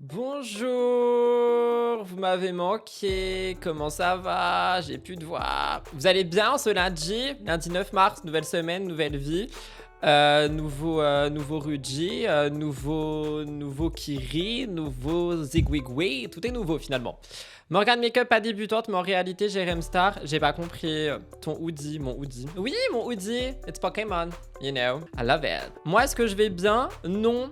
Bonjour, vous m'avez manqué, comment ça va? J'ai plus de voix. Vous allez bien ce lundi 9 mars, nouvelle semaine, nouvelle vie. Nouveau Ruji, nouveau Kiri, nouveau Zigwigwi, tout est nouveau finalement. Morgan Makeup pas débutante, mais en réalité Jérém Star, j'ai pas compris ton hoodie, mon hoodie. Oui, mon hoodie, it's Pokémon, you know, I love it. Moi, est-ce que je vais bien? Non.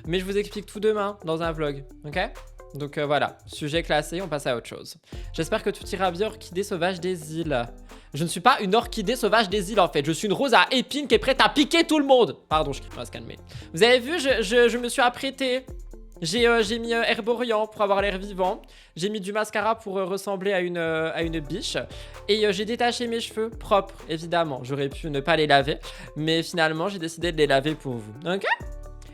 Mais je vous explique tout demain dans un vlog, ok? Donc voilà, sujet classé, on passe à autre chose. J'espère que tout ira bien, orchidée sauvage des îles. Je ne suis pas une orchidée sauvage des îles en fait, je suis une rose à épines qui est prête à piquer tout le monde. Pardon, je va se calmer. Vous avez vu, je me suis apprêté. J'ai mis herborian pour avoir l'air vivant. J'ai mis du mascara pour ressembler à une biche. Et j'ai détaché mes cheveux propres, évidemment. J'aurais pu ne pas les laver. Mais finalement, j'ai décidé de les laver pour vous. Ok?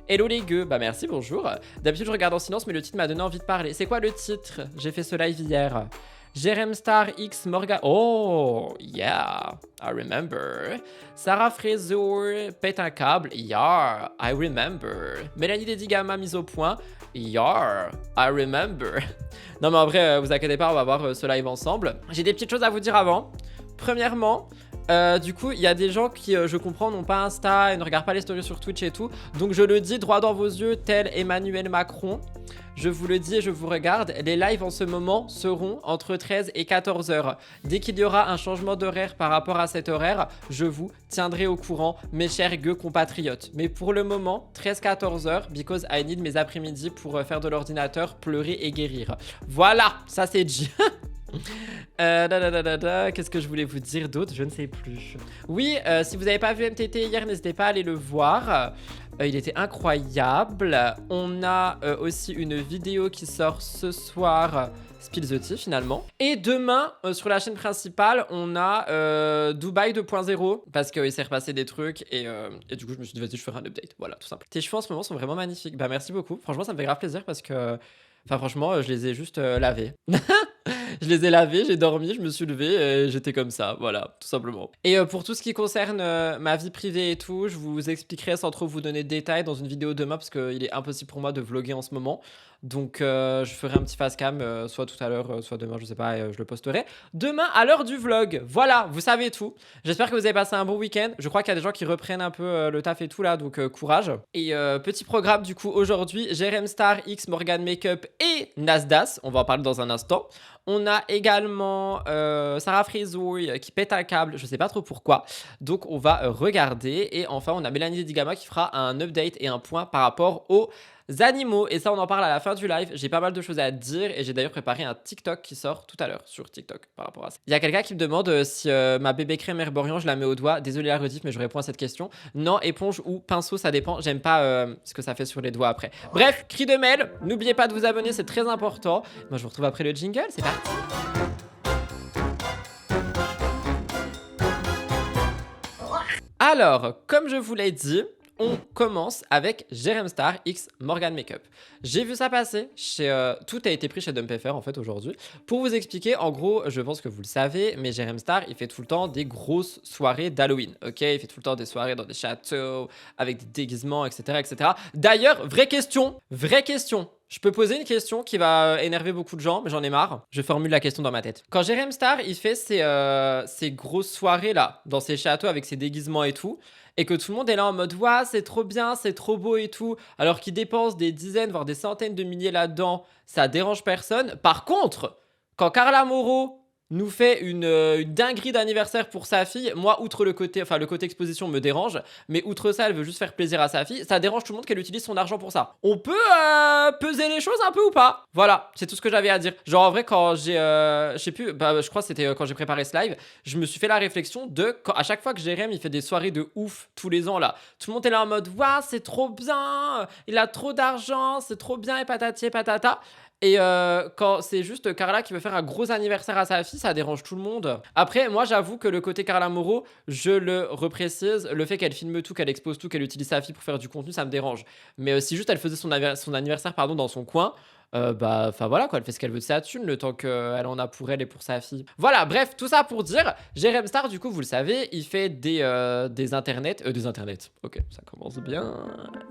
Hello les gueux, bah merci, bonjour. D'habitude je regarde en silence mais le titre m'a donné envie de parler. C'est quoi le titre? J'ai fait ce live hier. Jérém Star X Morgan. Oh, yeah, I remember. Sarah Fraser pète un câble. Yeah, I remember. Mélanie Dedigama mise au point. Yeah, I remember. Non mais en vrai, vous inquiétez pas, on va voir ce live ensemble. J'ai des petites choses à vous dire avant. Premièrement, du coup, il y a des gens qui, je comprends, n'ont pas Insta et ne regardent pas les stories sur Twitch et tout. Donc je le dis droit dans vos yeux, tel Emmanuel Macron. Je vous le dis et je vous regarde, les lives en ce moment seront entre 13 et 14 heures. Dès qu'il y aura un changement d'horaire par rapport à cet horaire, je vous tiendrai au courant, mes chers gueux compatriotes. Mais pour le moment, 13-14 heures, because I need mes après-midi pour faire de l'ordinateur, pleurer et guérir. Voilà, ça c'est dit. Qu'est-ce que je voulais vous dire d'autre? Je ne sais plus. Oui, si vous n'avez pas vu MTT hier, n'hésitez pas à aller le voir. Il était incroyable. On a aussi une vidéo qui sort ce soir, Spill the Tea finalement. Et demain, sur la chaîne principale, on a Dubaï 2.0 parce qu'il s'est repassé des trucs et du coup, je me suis dit, vas-y, je ferai un update. Voilà, tout simple. Tes cheveux en ce moment sont vraiment magnifiques. Bah, merci beaucoup. Franchement, ça me fait grave plaisir parce que... Enfin, franchement, je les ai juste lavés. Je les ai lavés, j'ai dormi, je me suis levé et j'étais comme ça, voilà, tout simplement. Et pour tout ce qui concerne ma vie privée et tout, je vous expliquerai sans trop vous donner de détails dans une vidéo demain parce qu'il est impossible pour moi de vlogger en ce moment. Donc je ferai un petit face cam, soit tout à l'heure, soit demain, je sais pas, et je le posterai. Demain à l'heure du vlog, voilà, vous savez tout. J'espère que vous avez passé un bon week-end. Je crois qu'il y a des gens qui reprennent un peu le taf et tout là, donc courage. Et petit programme du coup aujourd'hui, Jérém Star, X, Morgan Makeup et Nasdas, on va en parler dans un instant. On a également Sarah Fraser qui pète un câble, je sais pas trop pourquoi. Donc on va regarder. Et enfin on a Mélanie Dedigama qui fera un update et un point par rapport aux animaux. Et ça on en parle à la fin du live. J'ai pas mal de choses à dire et j'ai d'ailleurs préparé un TikTok qui sort tout à l'heure sur TikTok par rapport à ça. Il y a quelqu'un qui me demande si ma bébé crème herborian je la mets au doigt. Désolé la rediff mais je réponds à cette question. Non, éponge ou pinceau ça dépend. J'aime pas ce que ça fait sur les doigts après. Bref, cri de mail. N'oubliez pas de vous abonner, c'est très important. Moi je vous retrouve après le jingle, c'est parti. Alors, comme je vous l'ai dit, on commence avec Jérém Star X Morgan Makeup. J'ai vu ça passer chez... tout a été pris chez Dumpfr en fait aujourd'hui. Pour vous expliquer, en gros, je pense que vous le savez, mais Jérém Star, il fait tout le temps des grosses soirées d'Halloween. Ok, il fait tout le temps des soirées dans des châteaux, avec des déguisements, etc. etc. D'ailleurs, vraie question. Je peux poser une question qui va énerver beaucoup de gens, mais j'en ai marre. Je formule la question dans ma tête. Quand Jérém Star, il fait ces grosses soirées là, dans ses châteaux avec ses déguisements et tout, et que tout le monde est là en mode « Waouh, c'est trop bien, c'est trop beau et tout », alors qu'il dépense des dizaines, voire des centaines de milliers là-dedans, ça dérange personne. Par contre, quand Carla Moreau nous fait une dinguerie d'anniversaire pour sa fille, moi, outre le côté exposition me dérange, mais outre ça, elle veut juste faire plaisir à sa fille, ça dérange tout le monde qu'elle utilise son argent pour ça. On peut peser les choses un peu ou pas? Voilà, c'est tout ce que j'avais à dire. Genre en vrai, quand j'ai, je sais plus, bah je crois que c'était quand j'ai préparé ce live, je me suis fait la réflexion de, à chaque fois que Jérém, il fait des soirées de ouf tous les ans là, tout le monde est là en mode, waouh, c'est trop bien, il a trop d'argent, c'est trop bien et patati et patata. Et quand c'est juste Carla qui veut faire un gros anniversaire à sa fille, ça dérange tout le monde. Après, moi, j'avoue que le côté Carla Moreau, je le reprécise, le fait qu'elle filme tout, qu'elle expose tout, qu'elle utilise sa fille pour faire du contenu, ça me dérange. Mais si juste elle faisait son anniversaire pardon, dans son coin, bah, enfin voilà quoi, elle fait ce qu'elle veut de sa thune, le temps qu'elle en a pour elle et pour sa fille. Voilà, bref, tout ça pour dire, Jérém Star, du coup, vous le savez, il fait des internets, ok, ça commence bien,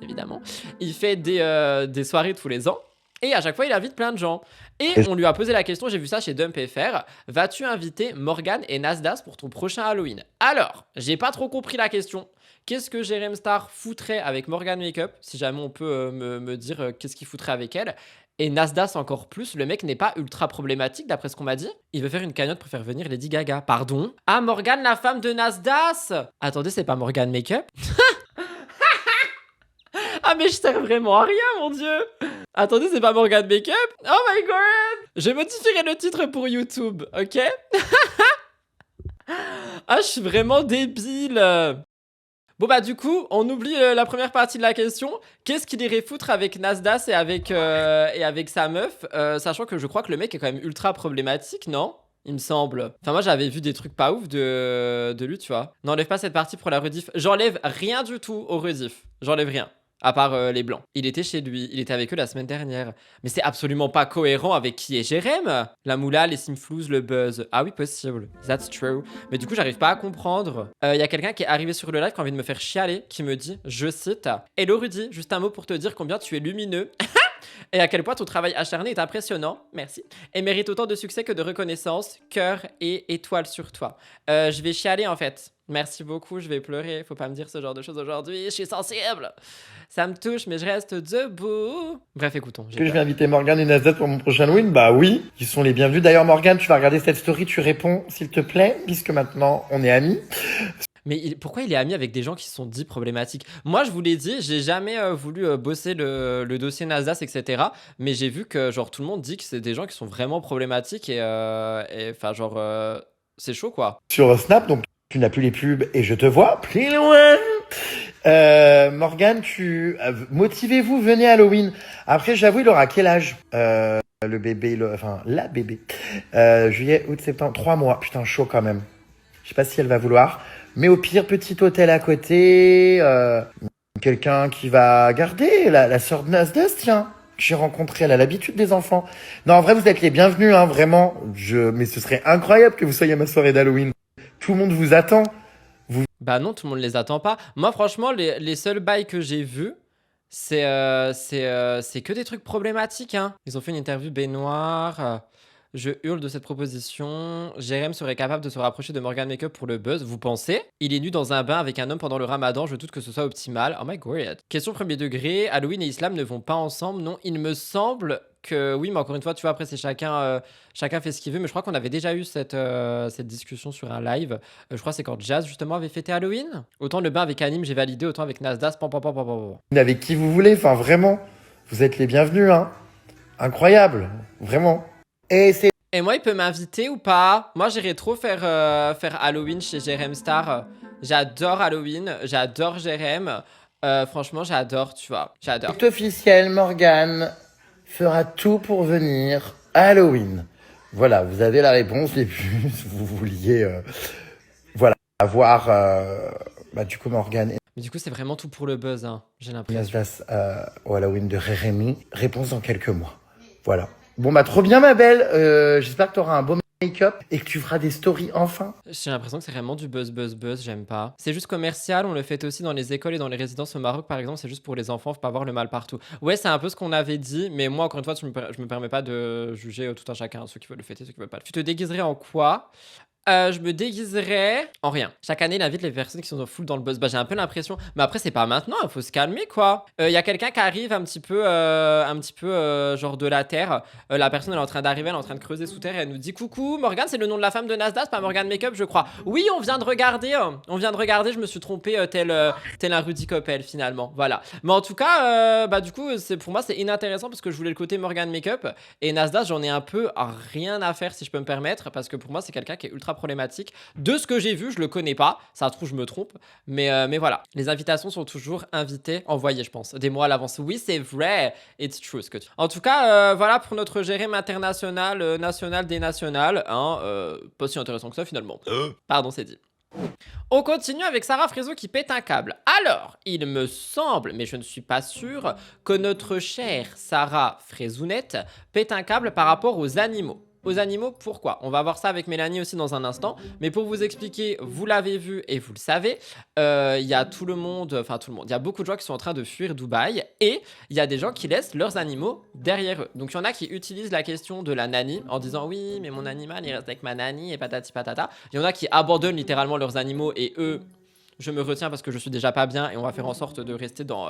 évidemment. Il fait des soirées tous les ans. Et à chaque fois, il invite plein de gens. Et on lui a posé la question, j'ai vu ça chez DumpFR, vas-tu inviter Morgan et Nasdaq pour ton prochain Halloween? Alors, j'ai pas trop compris la question. Qu'est-ce que Jérém Star foutrait avec Morgan Makeup? Si jamais on peut me dire qu'est-ce qu'il foutrait avec elle. Et Nasdaq encore plus, le mec n'est pas ultra problématique d'après ce qu'on m'a dit. Il veut faire une cagnotte pour faire venir Lady Gaga. Pardon? Ah, Morgan, la femme de Nasdaq! Attendez, c'est pas Morgan Makeup? Ah, mais je sers vraiment à rien, mon dieu! Attendez, c'est pas Morgan Makeup? Oh my god! Je modifierai le titre pour YouTube, ok? Ah, je suis vraiment débile! Bon bah du coup, on oublie la première partie de la question. Qu'est-ce qu'il irait foutre avec Nasdaq et avec sa meuf, sachant que je crois que le mec est quand même ultra problématique, non? Il me semble. Enfin moi j'avais vu des trucs pas ouf de lui, tu vois. N'enlève pas cette partie pour la rediff. J'enlève rien du tout au rediff. J'enlève rien. À part les blancs. Il était chez lui, il était avec eux la semaine dernière. Mais c'est absolument pas cohérent avec qui est Jérém. La moula, les simflouz, le buzz. Ah oui, possible. That's true. Mais du coup, j'arrive pas à comprendre. Il y a quelqu'un qui est arrivé sur le live qui a envie de me faire chialer, qui me dit, je cite, Hello Rudy, juste un mot pour te dire combien tu es lumineux. Et à quel point ton travail acharné est impressionnant, merci, et mérite autant de succès que de reconnaissance, cœur et étoile sur toi. Je vais chialer en fait. Merci beaucoup, je vais pleurer. Faut pas me dire ce genre de choses aujourd'hui, je suis sensible. Ça me touche, mais je reste debout. Bref, écoutons. Est-ce que je vais inviter Morgan et Nasdaq pour mon prochain Halloween? Bah oui, ils sont les bienvenus. D'ailleurs, Morgan, tu vas regarder cette story, tu réponds, s'il te plaît, puisque maintenant, on est amis. Mais pourquoi il est ami avec des gens qui se sont dits problématiques? Moi, je vous l'ai dit, j'ai jamais voulu bosser le dossier Nasdaq, etc. Mais j'ai vu que genre tout le monde dit que c'est des gens qui sont vraiment problématiques et enfin genre c'est chaud quoi. Sur Snap, donc tu n'as plus les pubs et je te vois plus loin. Morgan, motivez-vous, venez Halloween. Après, j'avoue, il aura quel âge le bébé, enfin la bébé. Juillet, août, septembre, 3 mois. Putain, chaud quand même. Je sais pas si elle va vouloir. Mais au pire, petit hôtel à côté, quelqu'un qui va garder, la sœur de Nasdaq, tiens, que j'ai rencontrée, elle a l'habitude des enfants. Non, en vrai, vous êtes les bienvenus, hein, vraiment. Mais ce serait incroyable que vous soyez à ma soirée d'Halloween. Tout le monde vous attend. Bah non, tout le monde les attend pas. Moi, franchement, les seuls bails que j'ai vus, c'est que des trucs problématiques, hein. Ils ont fait une interview baignoire. Je hurle de cette proposition. Jérém serait capable de se rapprocher de Morgan Makeup pour le buzz. Vous pensez? Il est nu dans un bain avec un homme pendant le ramadan. Je doute que ce soit optimal. Oh my god. Question premier degré. Halloween et islam ne vont pas ensemble. Non, il me semble que oui, mais encore une fois, tu vois, après, c'est chacun fait ce qu'il veut. Mais je crois qu'on avait déjà eu cette discussion sur un live. Je crois que c'est quand Jazz, justement, avait fêté Halloween. Autant le bain avec Anime, j'ai validé. Autant avec Nasdaq. Avec qui vous voulez. Enfin, vraiment, vous êtes les bienvenus, hein. Incroyable. Vraiment. Et moi, il peut m'inviter ou pas? Moi, j'irais trop faire Halloween chez Jérém Star. J'adore Halloween, j'adore Jérém. Franchement, j'adore, tu vois, j'adore. C'est officiel, Morgan fera tout pour venir à Halloween. Voilà, vous avez la réponse les plus. Vous vouliez avoir du coup Morgan et Mais du coup, c'est vraiment tout pour le buzz, hein, j'ai l'impression. Nasdaq au Halloween de Rérémy. Réponse dans quelques mois. Voilà. Bon bah trop bien ma belle, j'espère que tu auras un beau make-up et que tu feras des stories enfin. J'ai l'impression que c'est vraiment du buzz, j'aime pas. C'est juste commercial, on le fait aussi dans les écoles et dans les résidences au Maroc par exemple, c'est juste pour les enfants, faut pas voir le mal partout. Ouais, c'est un peu ce qu'on avait dit, mais moi encore une fois, je me permets pas de juger tout un chacun, ceux qui veulent le fêter, ceux qui veulent pas. Tu te déguiserais en quoi? Je me déguiserais en rien. Chaque année, il invite les personnes qui sont full dans le buzz. Bah, j'ai un peu l'impression. Mais après, c'est pas maintenant, il faut se calmer, quoi. Il y a quelqu'un qui arrive un petit peu genre de la terre. La personne, elle est en train d'arriver, elle est en train de creuser sous terre et elle nous dit coucou, Morgan, c'est le nom de la femme de Nasdaq, pas Morgan Makeup, je crois. Oui, on vient de regarder, je me suis trompé tel un Rudy Coppel, finalement. Voilà. Mais en tout cas, du coup, pour moi, c'est inintéressant parce que je voulais le côté Morgan Makeup. Et Nasdaq, j'en ai un peu rien à faire, si je peux me permettre, parce que pour moi, c'est quelqu'un qui est ultra problématique. De ce que j'ai vu, je le connais pas. Ça se trouve, je me trompe. Mais voilà. Les invitations sont toujours invitées, envoyées, je pense. Des mois à l'avance. Oui, c'est vrai. It's true ce que tu... En tout cas, voilà pour notre Jérém international, national, dénational. Hein, pas si intéressant que ça, finalement. Pardon, c'est dit. On continue avec Sarah Frézo qui pète un câble. Alors, il me semble, mais je ne suis pas sûr, que notre chère Sarah Frézounette pète un câble par rapport aux animaux. aux animaux. Pourquoi? On va voir ça avec Mélanie aussi dans un instant. Mais pour vous expliquer, vous l'avez vu et vous le savez, il y a tout le monde, il y a beaucoup de gens qui sont en train de fuir Dubaï et il y a des gens qui laissent leurs animaux derrière eux. Donc il y en a qui utilisent la question de la nanny en disant oui, mais mon animal il reste avec ma nanny et patati patata. Il y en a qui abandonnent littéralement leurs animaux et eux, je me retiens parce que je suis déjà pas bien et on va faire en sorte de rester dans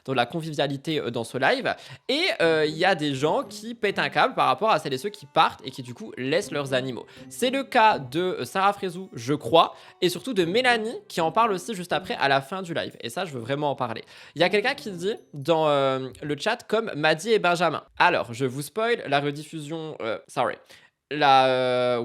la convivialité dans ce live. Et il y a des gens qui pètent un câble par rapport à celles et ceux qui partent et qui du coup laissent leurs animaux. C'est le cas de Sarah Frézou, je crois, et surtout de Mélanie qui en parle aussi juste après à la fin du live. Et ça, je veux vraiment en parler. Il y a quelqu'un qui dit dans le chat comme Maddy et Benjamin. Alors, je vous spoil, la rediffusion... La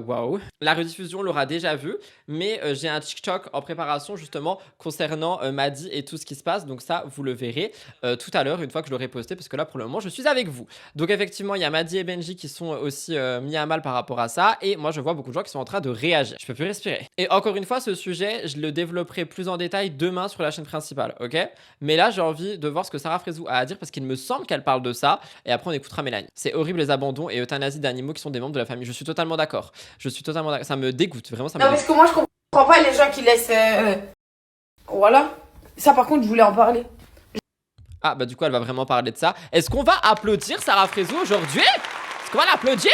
rediffusion l'aura déjà vu, mais j'ai un TikTok en préparation justement concernant Maddy et tout ce qui se passe. Donc ça, vous le verrez tout à l'heure une fois que je l'aurai posté, parce que là pour le moment je suis avec vous. Donc effectivement, il y a Maddy et Benji qui sont aussi mis à mal par rapport à ça, et moi je vois beaucoup de gens qui sont en train de réagir. Je peux plus respirer. Et encore une fois, ce sujet, je le développerai plus en détail demain sur la chaîne principale, ok? Mais là, j'ai envie de voir ce que Sarah Frézou a à dire, parce qu'il me semble qu'elle parle de ça, et après on écoutera Mélanie. C'est horrible les abandons et euthanasie d'animaux qui sont des membres de la famille. Je suis totalement d'accord. Ça me dégoûte, vraiment, ça me Non, dégoûte. parce que moi, je comprends pas les gens qui laissent. Voilà. Ça, par contre, je voulais en parler. Ah, bah du coup, elle va vraiment parler de ça. Est-ce qu'on va applaudir Sarah Frézou aujourd'hui? Est-ce qu'on va l'applaudir?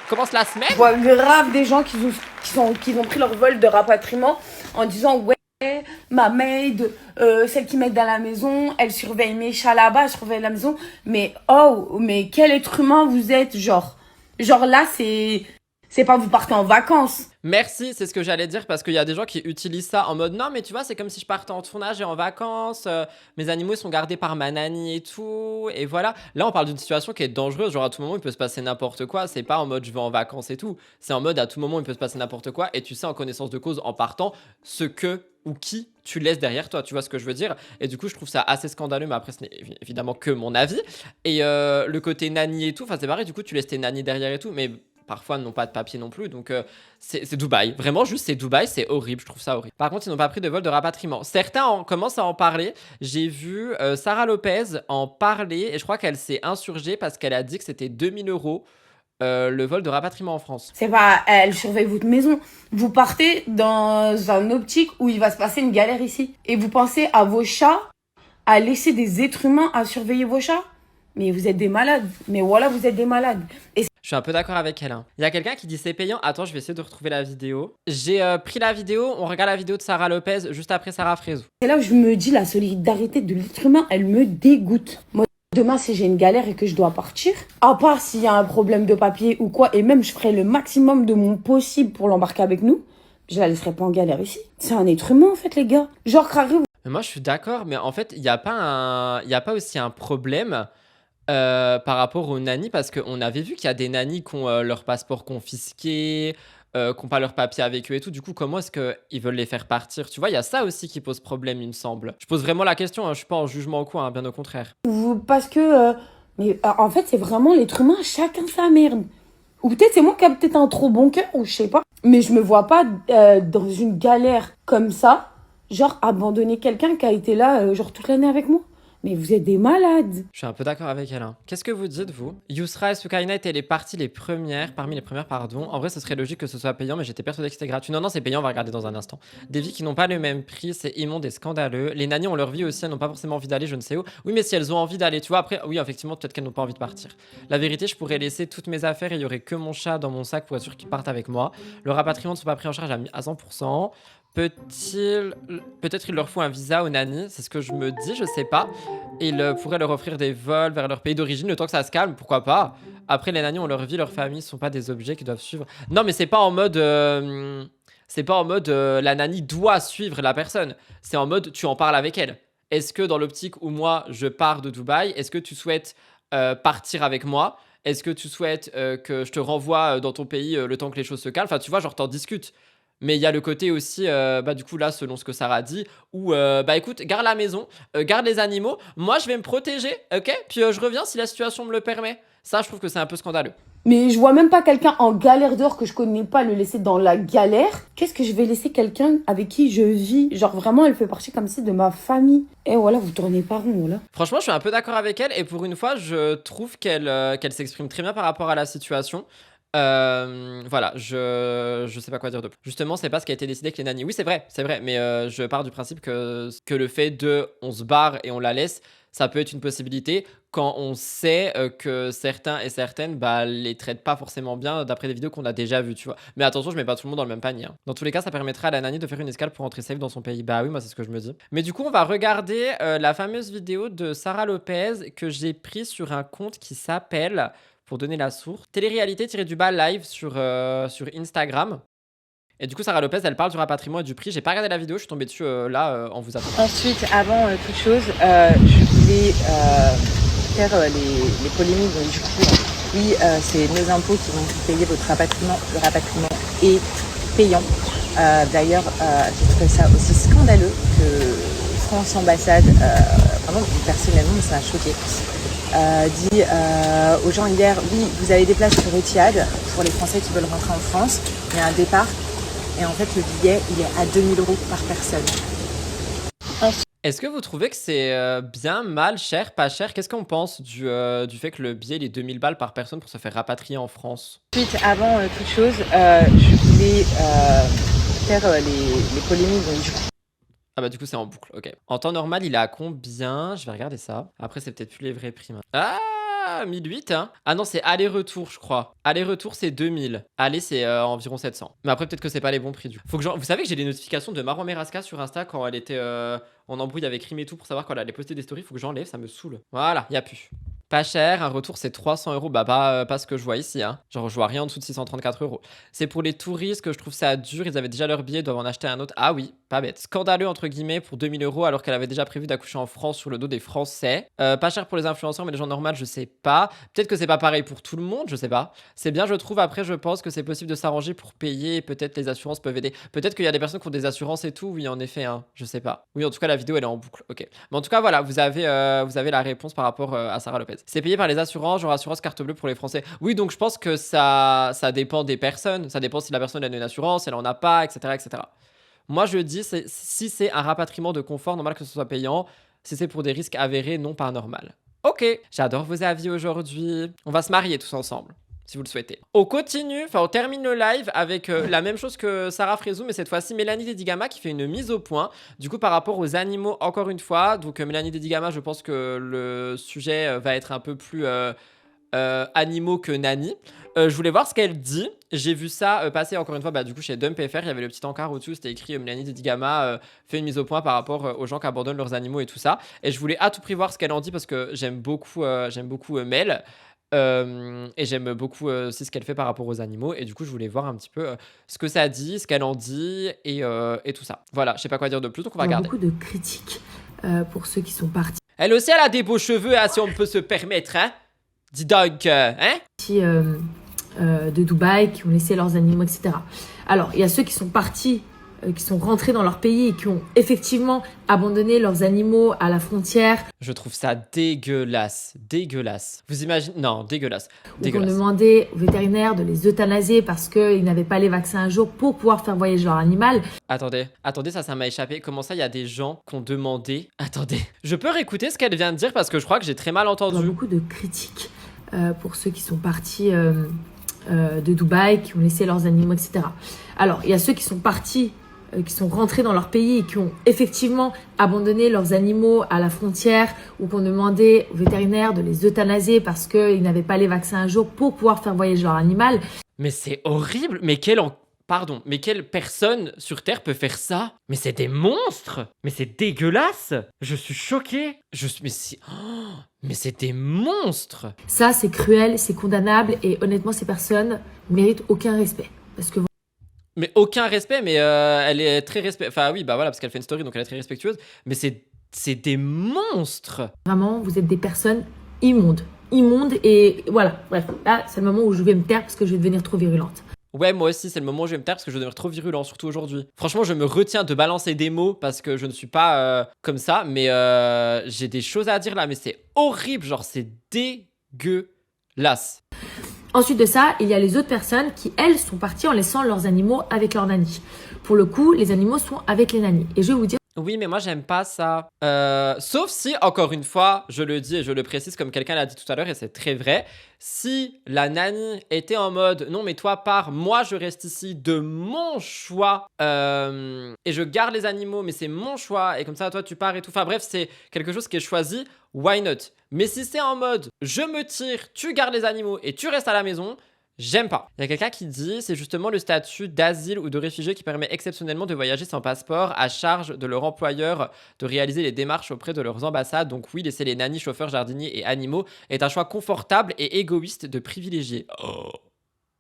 Commence la semaine. Je vois grave des gens qui ont pris leur vol de rapatriement en disant ouais, ma maid, celle qui m'aide dans la maison, elle surveille mes chats là-bas, elle surveille la maison. Mais mais quel être humain vous êtes, genre là, c'est pas vous partez en vacances. Merci, c'est ce que j'allais dire, parce qu'il y a des gens qui utilisent ça en mode non, mais tu vois, c'est comme si je partais en tournage et en vacances, mes animaux ils sont gardés par ma nanny et tout, et voilà. Là, on parle d'une situation qui est dangereuse, genre à tout moment il peut se passer n'importe quoi, c'est pas en mode je vais en vacances et tout, c'est en mode à tout moment il peut se passer n'importe quoi, et tu sais en connaissance de cause en partant ce que ou qui tu laisses derrière toi, tu vois ce que je veux dire? Et du coup, je trouve ça assez scandaleux, mais après, ce n'est évidemment que mon avis. Et le côté nanny et tout, enfin, c'est pareil, du coup, tu laisses tes nannies derrière et tout, mais parfois, n'ont pas de papier non plus, donc c'est Dubaï. Vraiment, juste, c'est Dubaï, c'est horrible, je trouve ça horrible. Par contre, ils n'ont pas pris de vol de rapatriement. Certains commencent à en parler. J'ai vu Sarah Lopez en parler, et je crois qu'elle s'est insurgée parce qu'elle a dit que c'était 2000 € le vol de rapatriement en France. C'est pas, elle surveille votre maison. Vous partez dans un optique où il va se passer une galère ici. Et vous pensez à vos chats, à laisser des êtres humains à surveiller vos chats? Mais vous êtes des malades. Mais voilà, vous êtes des malades. Et je suis un peu d'accord avec elle. Hein. Il y a quelqu'un qui dit c'est payant. Attends, je vais essayer de retrouver la vidéo. J'ai pris la vidéo. On regarde la vidéo de Sarah Lopez juste après Sarah Frézou. c'est là où je me dis, la solidarité de l'être humain, elle me dégoûte. Moi, demain, si j'ai une galère et que je dois partir, à part s'il y a un problème de papier ou quoi, et même je ferai le maximum de mon possible pour l'embarquer avec nous, je la laisserai pas en galère ici. C'est un être humain, en fait, les gars. Genre, Crary, Mais moi, je suis d'accord, mais en fait, il n'y a pas aussi un problème par rapport aux nannies, parce qu'on avait vu qu'il y a des nannies qui ont leur passeport confisqué, qui n'ont pas leur papier avec eux et tout. Du coup, comment est-ce qu'ils veulent les faire partir? Tu vois, il y a ça aussi qui pose problème, il me semble. Je pose vraiment la question, hein, je suis pas en jugement ou quoi, hein, bien au contraire. parce que... mais en fait, c'est vraiment l'être humain, chacun sa merde. Ou peut-être c'est moi qui ai peut-être un trop bon cœur, ou je sais pas. Mais je me vois pas dans une galère comme ça, genre abandonner quelqu'un qui a été là genre toute l'année avec moi. Mais vous êtes des malades. Je suis un peu d'accord avec elle. Hein. Qu'est-ce que vous dites, vous? Yusra et Sukaina étaient parmi les premières, pardon. En vrai, ce serait logique que ce soit payant, mais j'étais persuadée que c'était gratuit. Non, c'est payant, on va regarder dans un instant. Des vies qui n'ont pas le même prix, c'est immonde et scandaleux. Les nannies ont leur vie aussi, elles n'ont pas forcément envie d'aller, je ne sais où. Oui, mais si elles ont envie d'aller, tu vois, après, oui, effectivement, peut-être qu'elles n'ont pas envie de partir. La vérité, je pourrais laisser toutes mes affaires et il y aurait que mon chat dans mon sac pour être sûr qu'ils partent avec moi. Le rapatriement ne sont pas pris en charge à 100%. Peut-être il leur faut un visa aux nannies, c'est ce que je me dis, je sais pas. Et ils pourraient leur offrir des vols vers leur pays d'origine le temps que ça se calme, pourquoi pas. Après, les nannies ont leur vie, leur famille, ce sont pas des objets qui doivent suivre. Non, mais c'est pas en mode la nanny doit suivre la personne. C'est en mode tu en parles avec elle. Est-ce que dans l'optique où moi je pars de Dubaï, est-ce que tu souhaites partir avec moi? Est-ce que tu souhaites que je te renvoie dans ton pays le temps que les choses se calment? Enfin, tu vois, genre t'en discutes. Mais il y a le côté aussi, du coup là, selon ce que Sarah dit, où écoute, garde la maison, garde les animaux, moi je vais me protéger, ok? Puis je reviens si la situation me le permet. Ça, je trouve que c'est un peu scandaleux. Mais je vois même pas quelqu'un en galère dehors que je connais pas le laisser dans la galère. Qu'est-ce que je vais laisser quelqu'un avec qui je vis? Genre vraiment, elle fait partie comme ça de ma famille. Et voilà, vous tournez pas rond, voilà. Franchement, je suis un peu d'accord avec elle, et pour une fois, je trouve qu'elle s'exprime très bien par rapport à la situation. Voilà, je sais pas quoi dire de plus. Justement, c'est pas ce qui a été décidé avec les nannies. Oui, c'est vrai, mais je pars du principe que le fait de on se barre et on la laisse, ça peut être une possibilité quand on sait que certains et certaines les traitent pas forcément bien d'après des vidéos qu'on a déjà vues, tu vois. Mais attention, je mets pas tout le monde dans le même panier, hein. Dans tous les cas, ça permettra à la nanny de faire une escale pour rentrer safe dans son pays. Bah oui, moi c'est ce que je me dis. Mais du coup, on va regarder la fameuse vidéo de Sarah Lopez que j'ai prise sur un compte qui s'appelle, pour donner la source, télé-réalité-du-bas live sur Instagram. Et du coup, Sarah Lopez, elle parle du rapatriement et du prix. J'ai pas regardé la vidéo, je suis tombée dessus en vous attendant. Ensuite, avant toute chose, je voulais faire les polémiques. Donc, du coup, oui, c'est nos impôts qui vont payer votre rapatriement. Le rapatriement est payant. D'ailleurs, j'ai trouvé ça aussi scandaleux que France Ambassade, vraiment personnellement, ça m'a choqué. Dit aux gens hier, oui, vous avez des places sur Etihad pour les Français qui veulent rentrer en France. Il y a un départ. Et en fait, le billet, il est à 2 000 € par personne. Est-ce que vous trouvez que c'est bien, mal, cher, pas cher? Qu'est-ce qu'on pense du fait que le billet il est 2000 balles par personne pour se faire rapatrier en France? Ensuite, avant toute chose, je voulais faire les polémiques. Donc, du coup, Ah bah du coup c'est en boucle, ok. En temps normal il est à combien? Je vais regarder ça. Après c'est peut-être plus les vrais prix. Ah 1008 hein. Ah non c'est aller-retour je crois. Aller-retour c'est 2000. Aller c'est environ 700. Mais après peut-être que c'est pas les bons prix du coup. Vous savez que j'ai des notifications de Marwan Meraska sur Insta quand elle était en embrouille avec Rim et tout pour savoir quand elle allait poster des stories. Faut que j'enlève, ça me saoule. Voilà, y a plus. Pas cher, un retour c'est 300 €. Bah pas ce que je vois ici hein. Genre je vois rien en dessous de 634 €. C'est pour les touristes que je trouve ça dur. Ils avaient déjà leur billet, doivent en acheter un autre. Ah oui, pas bête. Scandaleux entre guillemets pour 2000 € alors qu'elle avait déjà prévu d'accoucher en France sur le dos des Français. Pas cher pour les influenceurs mais les gens normaux je sais pas. Peut-être que c'est pas pareil pour tout le monde, je sais pas. C'est bien je trouve. Après je pense que c'est possible de s'arranger pour payer. Peut-être les assurances peuvent aider. Peut-être qu'il y a des personnes qui ont des assurances et tout. Oui en effet hein. Je sais pas. Oui en tout cas la vidéo elle est en boucle. Ok. Mais en tout cas voilà vous avez la réponse par rapport à Sarah Lopez. C'est payé par les assurances, genre assurance carte bleue pour les Français. Oui, donc je pense que ça dépend des personnes. Ça dépend si la personne a une assurance, elle en a pas, etc. etc. Moi, je dis, si c'est un rapatriement de confort, normal que ce soit payant. Si c'est pour des risques avérés, non pas normal. Ok, j'adore vos avis aujourd'hui. On va se marier tous ensemble, si vous le souhaitez. On continue, on termine le live avec la même chose que Sarah Frézou, mais cette fois-ci Mélanie Dedigama qui fait une mise au point. Du coup, par rapport aux animaux, encore une fois. Donc, Mélanie Dedigama, je pense que le sujet va être un peu plus animaux que Nani. Je voulais voir ce qu'elle dit. J'ai vu ça passer encore une fois du coup chez DumpFR. Il y avait le petit encart au-dessus, c'était écrit Mélanie Dedigama fait une mise au point par rapport aux gens qui abandonnent leurs animaux et tout ça. Et je voulais à tout prix voir ce qu'elle en dit parce que j'aime beaucoup Mel. Et j'aime beaucoup aussi ce qu'elle fait par rapport aux animaux. Et du coup, je voulais voir un petit peu ce que ça dit, ce qu'elle en dit et tout ça. Voilà, je sais pas quoi dire de plus, donc on va regarder. Beaucoup de critiques pour ceux qui sont partis Elle aussi, elle a des beaux cheveux, hein, si on peut se permettre, hein. Dis donc, hein. De Dubaï, qui ont laissé leurs animaux, etc. Alors, il y a ceux qui sont partis, qui sont rentrés dans leur pays et qui ont effectivement abandonné leurs animaux à la frontière. Je trouve ça dégueulasse. Dégueulasse. Vous imaginez? Non, dégueulasse. Ou qu'on demandait aux vétérinaires de les euthanasier parce qu'ils n'avaient pas les vaccins à jour pour pouvoir faire voyager leur animal. Attendez, ça m'a échappé. Comment ça, il y a des gens qui ont demandé... Attendez, je peux réécouter ce qu'elle vient de dire parce que je crois que j'ai très mal entendu. Il y a beaucoup de critiques pour ceux qui sont partis de Dubaï, qui ont laissé leurs animaux, etc. Alors, il y a ceux qui sont partis, qui sont rentrés dans leur pays et qui ont effectivement abandonné leurs animaux à la frontière ou qu'on demandait aux vétérinaires de les euthanasier parce qu'ils n'avaient pas les vaccins à jour pour pouvoir faire voyager leur animal. Mais c'est horrible. Mais mais quelle personne sur Terre peut faire ça? Mais c'est des monstres. Mais c'est dégueulasse. Je suis choqué. Mais c'est des monstres. Ça, c'est cruel, c'est condamnable et honnêtement, ces personnes méritent aucun respect. Parce que... Mais aucun respect, mais elle est très respectueuse. Enfin oui, parce qu'elle fait une story, donc elle est très respectueuse. Mais c'est des monstres. Vraiment, vous êtes des personnes immondes. Immondes et voilà. Bref, là, c'est le moment où je vais me taire parce que je vais devenir trop virulente. Ouais, moi aussi, c'est le moment où je vais me taire parce que je vais devenir trop virulent, surtout aujourd'hui. Franchement, je me retiens de balancer des mots parce que je ne suis pas comme ça, mais j'ai des choses à dire là, mais c'est horrible, genre c'est dégueulasse. Ensuite de ça, il y a les autres personnes qui, elles, sont parties en laissant leurs animaux avec leurs nannies. Pour le coup, les animaux sont avec les nannies. Et je vais vous dire... Oui, mais moi, j'aime pas ça. Sauf si, encore une fois, je le dis et je le précise comme quelqu'un l'a dit tout à l'heure et c'est très vrai, si la nanny était en mode non, mais toi pars, moi je reste ici de mon choix et je garde les animaux, mais c'est mon choix et comme ça, toi tu pars et tout. Enfin bref, c'est quelque chose qui est choisi, why not? Mais si c'est en mode je me tire, tu gardes les animaux et tu restes à la maison, j'aime pas. Il y a quelqu'un qui dit c'est justement le statut d'asile ou de réfugié qui permet exceptionnellement de voyager sans passeport, à charge de leur employeur de réaliser les démarches auprès de leurs ambassades. Donc oui, laisser les nannies, chauffeurs, jardiniers et animaux est un choix confortable et égoïste de privilégier. Oh.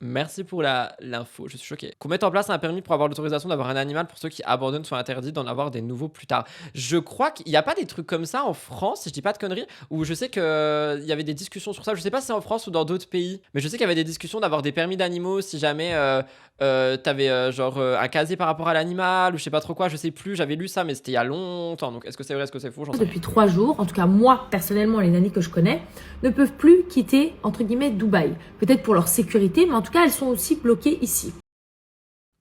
Merci pour l'info, je suis choqué. Qu'on mette en place un permis pour avoir l'autorisation d'avoir un animal pour ceux qui abandonnent soit interdit d'en avoir des nouveaux plus tard. Je crois qu'il n'y a pas des trucs comme ça en France, si je dis pas de conneries, où je sais qu'il y avait des discussions sur ça. Je sais pas si c'est en France ou dans d'autres pays, mais je sais qu'il y avait des discussions d'avoir des permis d'animaux si jamais t'avais un casier par rapport à l'animal ou je sais pas trop quoi, je sais plus, j'avais lu ça mais c'était il y a longtemps, donc est-ce que c'est vrai, est-ce que c'est faux, j'en sais rien. Depuis 3 jours, en tout cas moi personnellement, les nannies que je connais ne peuvent plus quitter entre guillemets Dubaï. Peut-être pour leur sécurité, mais en tout cas elles sont aussi bloquées ici.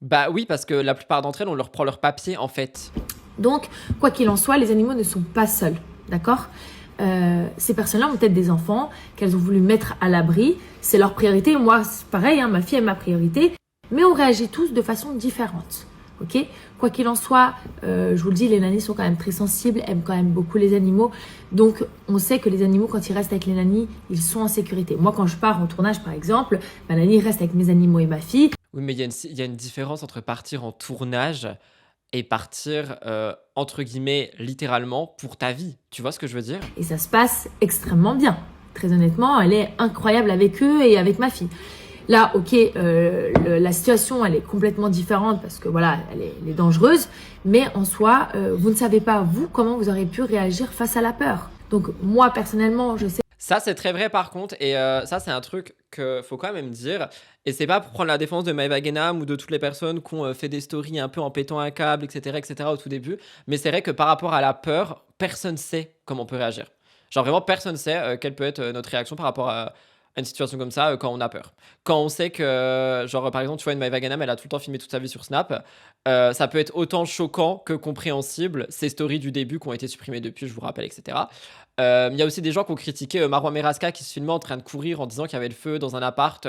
Bah oui, parce que la plupart d'entre elles on leur prend leur papier en fait. Donc quoi qu'il en soit, les animaux ne sont pas seuls, d'accord? Ces personnes-là ont peut-être des enfants qu'elles ont voulu mettre à l'abri, c'est leur priorité. Moi c'est pareil, hein, ma fille est ma priorité, mais on réagit tous de façon différente. Ok, quoi qu'il en soit, je vous le dis, les nannies sont quand même très sensibles, aiment quand même beaucoup les animaux. Donc, on sait que les animaux, quand ils restent avec les nannies, ils sont en sécurité. Moi, quand je pars en tournage, par exemple, ma nanny reste avec mes animaux et ma fille. Oui, mais il y a une différence entre partir en tournage et partir, entre guillemets, littéralement, pour ta vie. Tu vois ce que je veux dire? Et ça se passe extrêmement bien. Très honnêtement, elle est incroyable avec eux et avec ma fille. Là, ok, la situation, elle est complètement différente parce que voilà, elle est dangereuse. Mais en soi, vous ne savez pas, vous, comment vous aurez pu réagir face à la peur. Donc, moi, personnellement, je sais. Ça, c'est très vrai par contre, et ça, c'est un truc qu'il faut quand même dire. Et c'est pas pour prendre la défense de Maëva Guénam ou de toutes les personnes qui ont fait des stories un peu en pétant un câble, etc., au tout début. Mais c'est vrai que par rapport à la peur, personne sait comment on peut réagir. Genre vraiment, personne sait quelle peut être notre réaction par rapport à une situation comme ça quand on a peur. Quand on sait que, genre par exemple, tu vois, une Maëva Guénam, elle a tout le temps filmé toute sa vie sur Snap, ça peut être autant choquant que compréhensible, ces stories du début qui ont été supprimées depuis, je vous rappelle, etc. Il y a aussi des gens qui ont critiqué Marwan Meraska qui se filmait en train de courir en disant qu'il y avait le feu dans un appart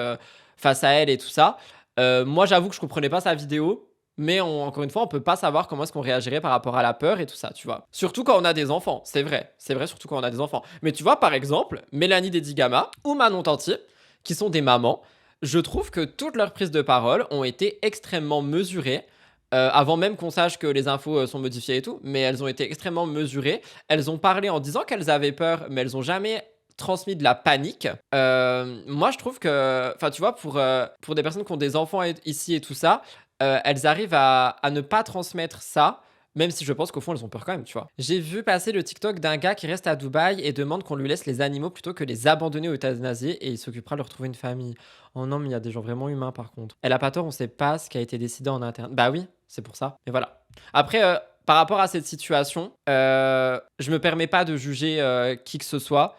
face à elle et tout ça. Moi, j'avoue que je comprenais pas sa vidéo. Mais encore une fois, on peut pas savoir comment est-ce qu'on réagirait par rapport à la peur et tout ça, tu vois. Surtout quand on a des enfants, c'est vrai, surtout quand on a des enfants. Mais tu vois, par exemple, Mélanie Dedigama ou Manon Tantier, qui sont des mamans, je trouve que toutes leurs prises de parole ont été extrêmement mesurées, avant même qu'on sache que les infos sont modifiées et tout, mais elles ont été extrêmement mesurées. Elles ont parlé en disant qu'elles avaient peur, mais elles ont jamais transmis de la panique. Moi, je trouve que, enfin, tu vois, pour des personnes qui ont des enfants ici et tout ça, elles arrivent à ne pas transmettre ça, même si je pense qu'au fond, elles ont peur quand même, tu vois. J'ai vu passer le TikTok d'un gars qui reste à Dubaï et demande qu'on lui laisse les animaux plutôt que les abandonner aux euthanasie et il s'occupera de leur trouver une famille. Oh non, mais il y a des gens vraiment humains par contre. Elle a pas tort, on sait pas ce qui a été décidé en interne. Bah oui, c'est pour ça. Mais voilà. Après, par rapport à cette situation, je me permets pas de juger qui que ce soit.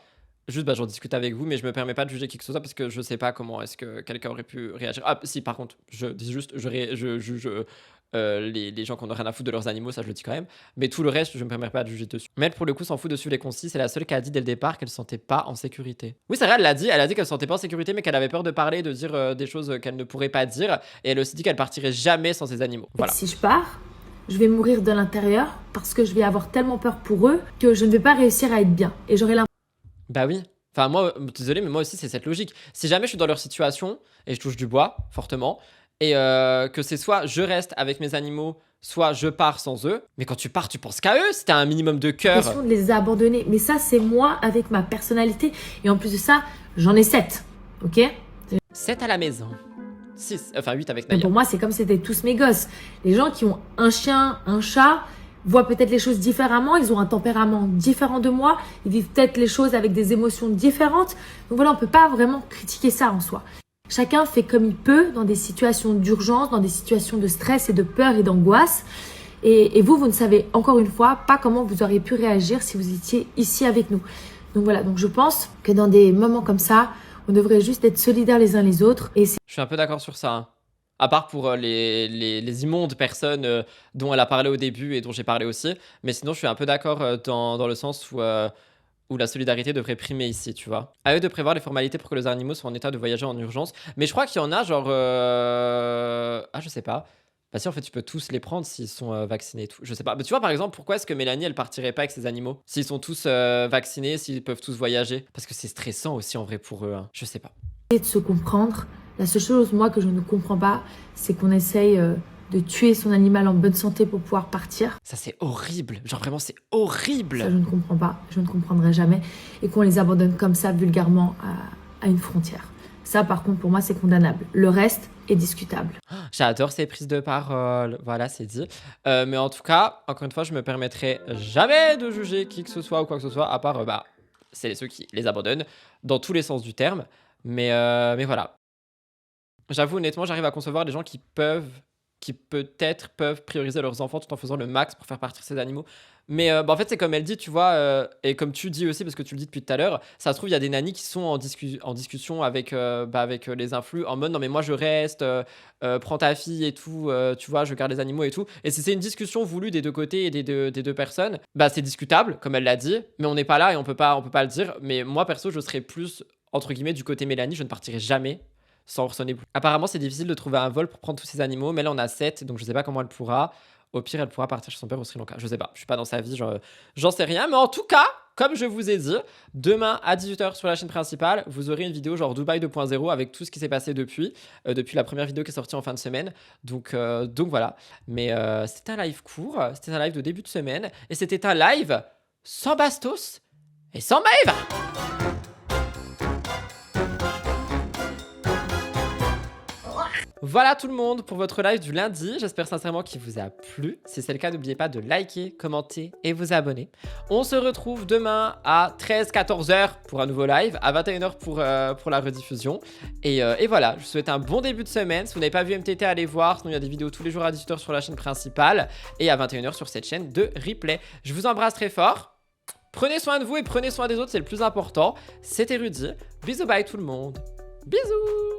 Juste, j'en discute avec vous, mais je me permets pas de juger qui que ce soit parce que je sais pas comment est-ce que quelqu'un aurait pu réagir. Ah, si, par contre, je dis juste, je juge les gens qui n'ont rien à foutre de leurs animaux, ça je le dis quand même. Mais tout le reste, je me permets pas de juger dessus. Mais elle, pour le coup, s'en fout de suivre les consignes. C'est la seule qui a dit dès le départ qu'elle se sentait pas en sécurité. Oui, c'est vrai, elle a dit qu'elle se sentait pas en sécurité, mais qu'elle avait peur de parler, de dire des choses qu'elle ne pourrait pas dire. Et elle a aussi dit qu'elle partirait jamais sans ses animaux. Voilà. Si je pars, je vais mourir de l'intérieur parce que je vais avoir tellement peur pour eux que je ne vais pas réussir à être bien. Et j'aurai l'impression. Bah oui. Enfin, moi, désolé, mais moi aussi, c'est cette logique. Si jamais je suis dans leur situation, et je touche du bois, fortement, et que c'est soit je reste avec mes animaux, soit je pars sans eux. Mais quand tu pars, tu penses qu'à eux, si t'as un minimum de cœur. Question de les abandonner. Mais ça, c'est moi avec ma personnalité. Et en plus de ça, j'en ai 7. Ok? 7 à la maison. 6, enfin 8 avec Mais Naya. pour moi, c'est comme si c'était tous mes gosses. Les gens qui ont un chien, un chat, voient peut-être les choses différemment, ils ont un tempérament différent de moi, ils vivent peut-être les choses avec des émotions différentes. Donc voilà, on peut pas vraiment critiquer ça en soi. Chacun fait comme il peut dans des situations d'urgence, dans des situations de stress et de peur et d'angoisse. Et vous ne savez encore une fois pas comment vous auriez pu réagir si vous étiez ici avec nous. Donc voilà, donc je pense que dans des moments comme ça, on devrait juste être solidaires les uns les autres. Et Je suis un peu d'accord sur ça. Hein. À part pour les immondes personnes dont elle a parlé au début et dont j'ai parlé aussi. Mais sinon, je suis un peu d'accord dans le sens où la solidarité devrait primer ici, tu vois. À eux de prévoir les formalités pour que les animaux soient en état de voyager en urgence. Mais je crois qu'il y en a genre... Ah, je sais pas. Bah si, en fait, tu peux tous les prendre s'ils sont vaccinés et tout. Je sais pas. Mais tu vois, par exemple, pourquoi est-ce que Mélanie, elle partirait pas avec ses animaux? S'ils sont tous vaccinés, s'ils peuvent tous voyager? Parce que c'est stressant aussi, en vrai, pour eux. Hein. Je sais pas. De se comprendre. La seule chose, moi, que je ne comprends pas, c'est qu'on essaye de tuer son animal en bonne santé pour pouvoir partir. Ça, c'est horrible. Genre, vraiment, c'est horrible. Ça, je ne comprends pas. Je ne comprendrai jamais. Et qu'on les abandonne comme ça, vulgairement, à une frontière. Ça, par contre, pour moi, c'est condamnable. Le reste est discutable. J'adore ces prises de parole. Voilà, c'est dit. Mais en tout cas, encore une fois, je me permettrai jamais de juger qui que ce soit ou quoi que ce soit, à part, c'est ceux qui les abandonnent, dans tous les sens du terme. Mais voilà. J'avoue, honnêtement, j'arrive à concevoir des gens qui peut-être peuvent prioriser leurs enfants tout en faisant le max pour faire partir ces animaux. Mais en fait, c'est comme elle dit, tu vois, et comme tu dis aussi, parce que tu le dis depuis tout à l'heure, ça se trouve, il y a des nannies qui sont en discussion avec les influx, en mode non, mais moi je reste, prends ta fille et tout, tu vois, je garde les animaux et tout. Et si c'est une discussion voulue des deux côtés et des deux personnes, bah c'est discutable, comme elle l'a dit, mais on n'est pas là et on peut pas le dire. Mais moi, perso, je serais plus, entre guillemets, du côté Mélanie, je ne partirai jamais sans ressonner plus. Apparemment, c'est difficile de trouver un vol pour prendre tous ces animaux, mais là, on a 7, donc je sais pas comment elle pourra. Au pire, elle pourra partir chez son père au Sri Lanka. Je sais pas, je suis pas dans sa vie, j'en sais rien. Mais en tout cas, comme je vous ai dit, demain à 18h sur la chaîne principale, vous aurez une vidéo genre Dubaï 2.0 avec tout ce qui s'est passé depuis la première vidéo qui est sortie en fin de semaine. Donc voilà. Mais c'était un live court, c'était un live de début de semaine, et c'était un live sans Bastos et sans Maëva. Voilà tout le monde pour votre live du lundi. J'espère sincèrement qu'il vous a plu. Si c'est le cas, n'oubliez pas de liker, commenter et vous abonner. On se retrouve demain à 13-14h pour un nouveau live, à 21h pour la rediffusion. Et voilà, je vous souhaite un bon début de semaine. Si vous n'avez pas vu MTT, allez voir. Sinon, il y a des vidéos tous les jours à 18h sur la chaîne principale et à 21h sur cette chaîne de replay. Je vous embrasse très fort. Prenez soin de vous et prenez soin des autres, c'est le plus important. C'était Rudy. Bisous, bye tout le monde. Bisous.